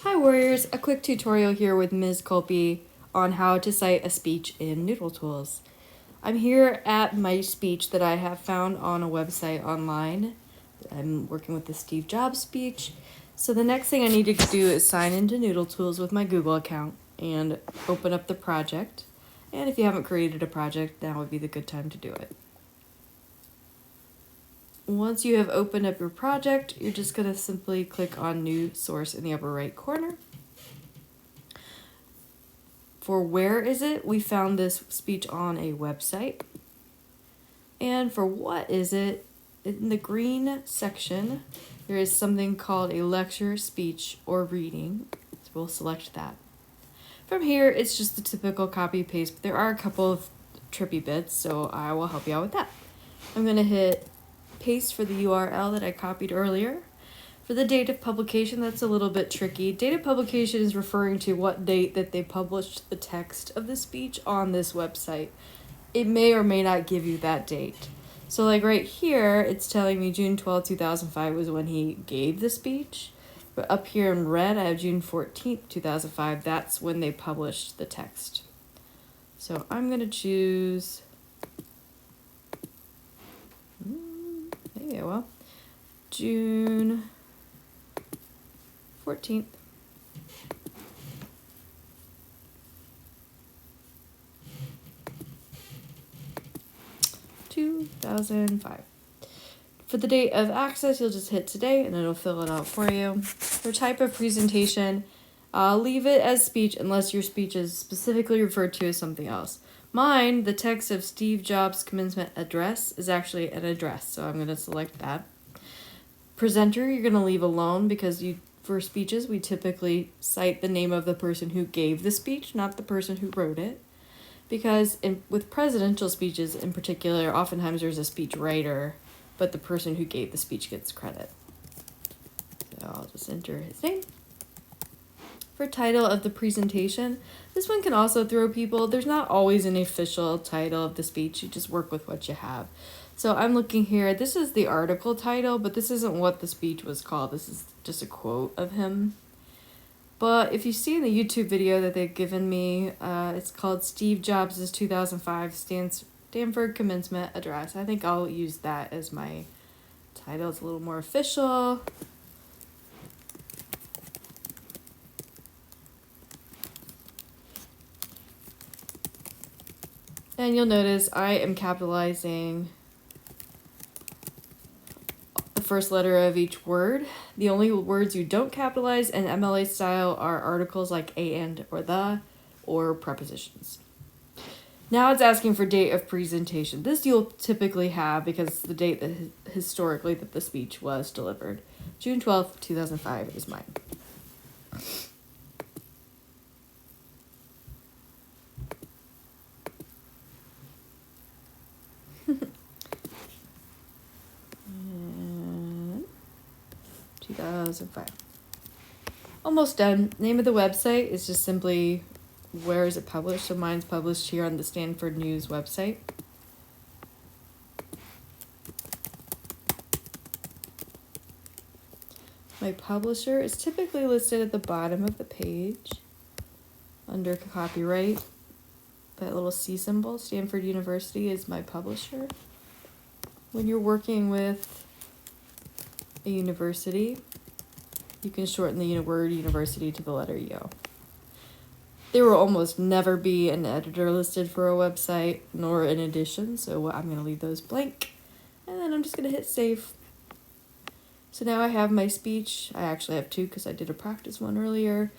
Hi Warriors, a quick tutorial here with Ms. Colby on how to cite a speech in NoodleTools. I'm here at my speech that I have found on a website online. I'm working with the Steve Jobs speech. So the next thing I need to do is sign into NoodleTools with my Google account and open up the project. And if you haven't created a project, now would be the good time to do it. Once you have opened up your project, you're just going to simply click on New Source in the upper right corner. For where is it, we found this speech on a website. And for what is it, in the green section, there is something called a lecture, speech, or reading. So we'll select that. From here, it's just the typical copy paste, but there are a couple of trippy bits, so I will help you out with that. I'm going to hit paste for the URL that I copied earlier. For the date of publication, that's a little bit tricky. Date of publication is referring to what date that they published the text of the speech on this website. It may or may not give you that date. So like right here, it's telling me June 12, 2005 was when he gave the speech. But up here in red, I have June 14th, 2005. That's when they published the text. So I'm going to choose... June 14th. 2005. For the date of access, you'll just hit today and it'll fill it out for you. For type of presentation, leave it as speech unless your speech is specifically referred to as something else. Mine, the text of Steve Jobs' commencement address, is actually an address, so I'm going to select that. Presenter, you're going to leave alone because for speeches, we typically cite the name of the person who gave the speech, not the person who wrote it. Because with presidential speeches in particular, oftentimes there's a speech writer, but the person who gave the speech gets credit. So I'll just enter his name. For title of the presentation, this one can also throw people. There's not always an official title of the speech. You just work with what you have. So I'm looking here. This is the article title, but this isn't what the speech was called. This is just a quote of him. But if you see in the YouTube video that they've given me, it's called Steve Jobs' 2005 Stanford Commencement Address. I think I'll use that as my title. It's a little more official. And you'll notice I am capitalizing the first letter of each word. The only words you don't capitalize in MLA style are articles like a and or the or prepositions. Now it's asking for date of presentation. This you'll typically have because it's the date that historically that the speech was delivered. June 12th, 2005 is mine. And 2005. Almost done. Name of the website is just simply where is it published. So mine's published here on the Stanford News website. My publisher is typically listed at the bottom of the page under copyright. That little C symbol, Stanford University, is my publisher. When you're working with a university, you can shorten the word university to the letter U. There will almost never be an editor listed for a website, nor an edition, so I'm going to leave those blank. And then I'm just going to hit save. So now I have my speech. I actually have two because I did a practice one earlier.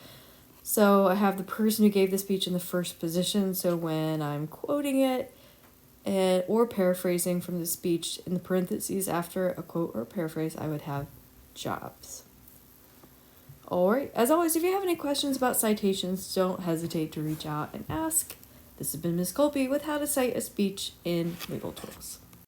So I have the person who gave the speech in the first position, so when I'm quoting it, or paraphrasing from the speech, in the parentheses after a quote or paraphrase, I would have Jobs. Alright, as always, if you have any questions about citations, don't hesitate to reach out and ask. This has been Ms. Colby with how to cite a speech in NoodleTools.